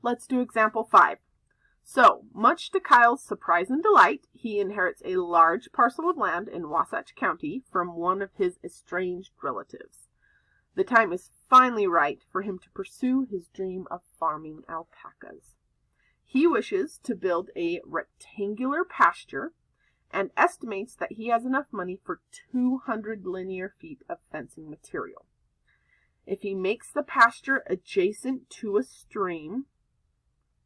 let's do example 5. So, much to Kyle's surprise and delight, he inherits a large parcel of land in Wasatch County from one of his estranged relatives. The time is finally right for him to pursue his dream of farming alpacas. He wishes to build a rectangular pasture and estimates that he has enough money for 200 linear feet of fencing material. If he makes the pasture adjacent to a stream,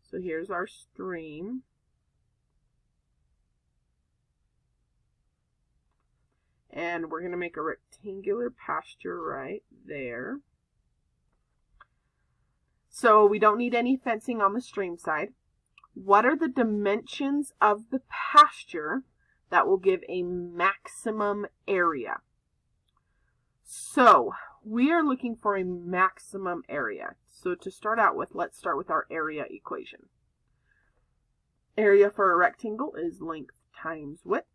so here's our stream, and we're going to make a rectangular pasture right there. So we don't need any fencing on the stream side. What are the dimensions of the pasture that will give a maximum area? So we are looking for a maximum area. So to start out with, let's start with our area equation. Area for a rectangle is length times width.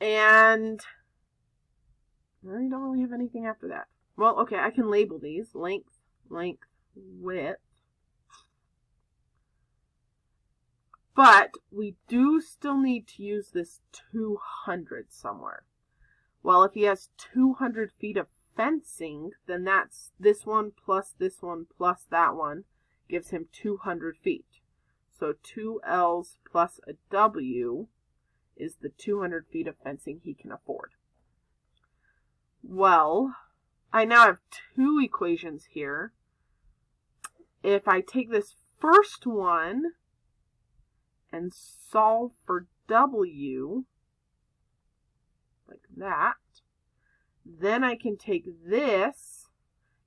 And I don't really have anything after that. Well, okay, I can label these. Length, width. But we do still need to use this 200 somewhere. Well, if he has 200 feet of fencing, then that's this one plus that one gives him 200 feet. So 2 L's plus a W is the 200 feet of fencing he can afford. Well, I now have two equations here. If I take this first one and solve for W, like that, then I can take this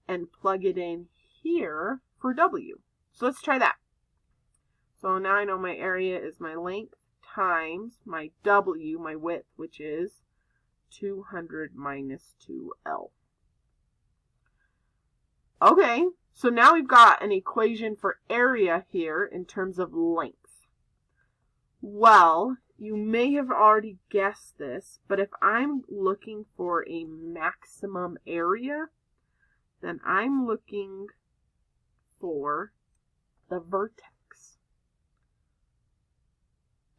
and plug it in here for W. So let's try that. So now I know my area is my length times my W, my width, which is 200 minus 2L. Okay, so now we've got an equation for area here in terms of length. Well, you may have already guessed this, but if I'm looking for a maximum area, then I'm looking for the vertex.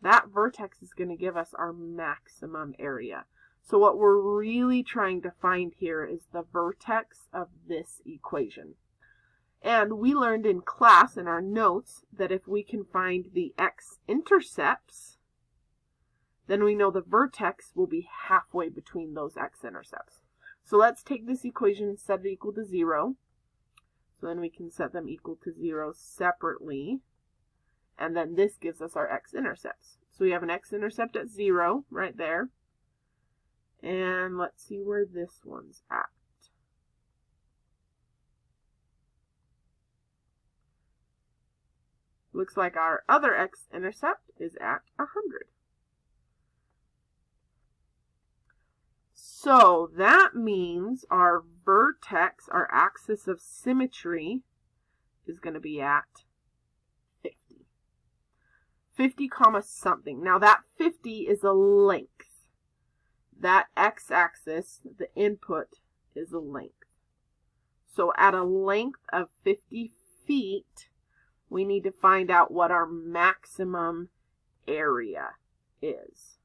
That vertex is going to give us our maximum area. So what we're really trying to find here is the vertex of this equation. And we learned in class in our notes that if we can find the x-intercepts, then we know the vertex will be halfway between those x-intercepts. So let's take this equation and set it equal to 0. So then we can set them equal to 0 separately. And then this gives us our x-intercepts. So we have an x-intercept at 0 right there. And let's see where this one's at. Looks like our other x-intercept is at 100. So that means our vertex, our axis of symmetry, is going to be at 50. 50 comma something. Now that 50 is a length. That x-axis, the input, is a length. So at a length of 50 feet, we need to find out what our maximum area is.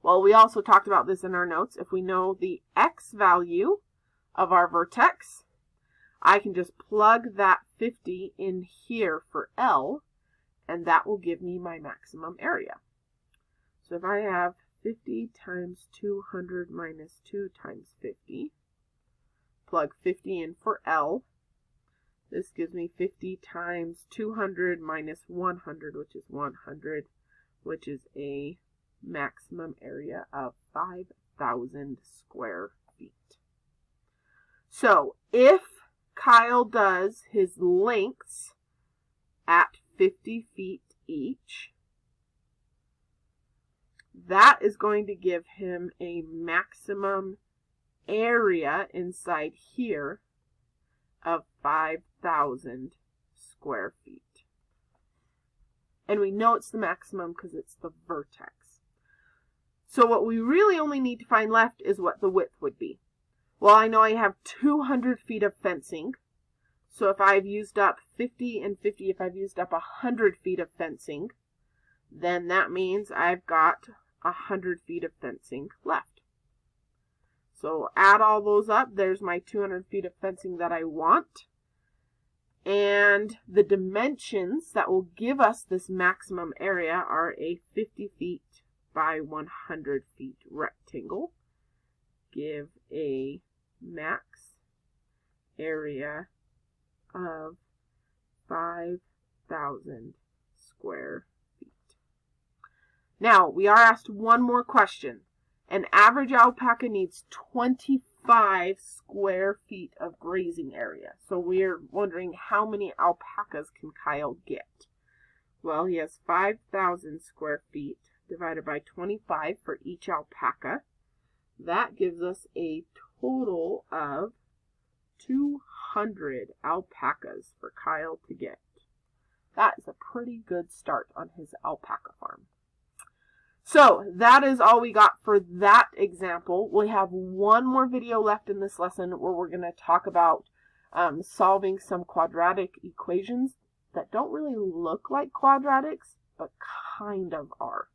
Well, we also talked about this in our notes. If we know the x value of our vertex, I can just plug that 50 in here for L, and that will give me my maximum area. So if I have 50 times 200 minus 2 times 50, plug 50 in for L, this gives me 50 times 200 minus 100, which is 100, which is a maximum area of 5,000 square feet. So if Kyle does his lengths at 50 feet each, that is going to give him a maximum area inside here of 5,000 square feet. And we know it's the maximum because it's the vertex. So what we really only need to find left is what the width would be. Well, I know I have 200 feet of fencing, So if I've used up 50 and 50, if I've used up 100 feet of fencing, then that means I've got 100 feet of fencing left. So add all those up. There's my 200 feet of fencing that I want. And the dimensions that will give us this maximum area are a 50 feet by 100 feet rectangle. Give a max area of 5,000 square feet. Now, we are asked one more question. An average alpaca needs 25 square feet of grazing area. So we're wondering how many alpacas can Kyle get? Well, he has 5,000 square feet divided by 25 for each alpaca. That gives us a total of 200 alpacas for Kyle to get. That is a pretty good start on his alpaca farm. So that is all we got for that example. We have one more video left in this lesson where we're going to talk about solving some quadratic equations that don't really look like quadratics, but kind of are.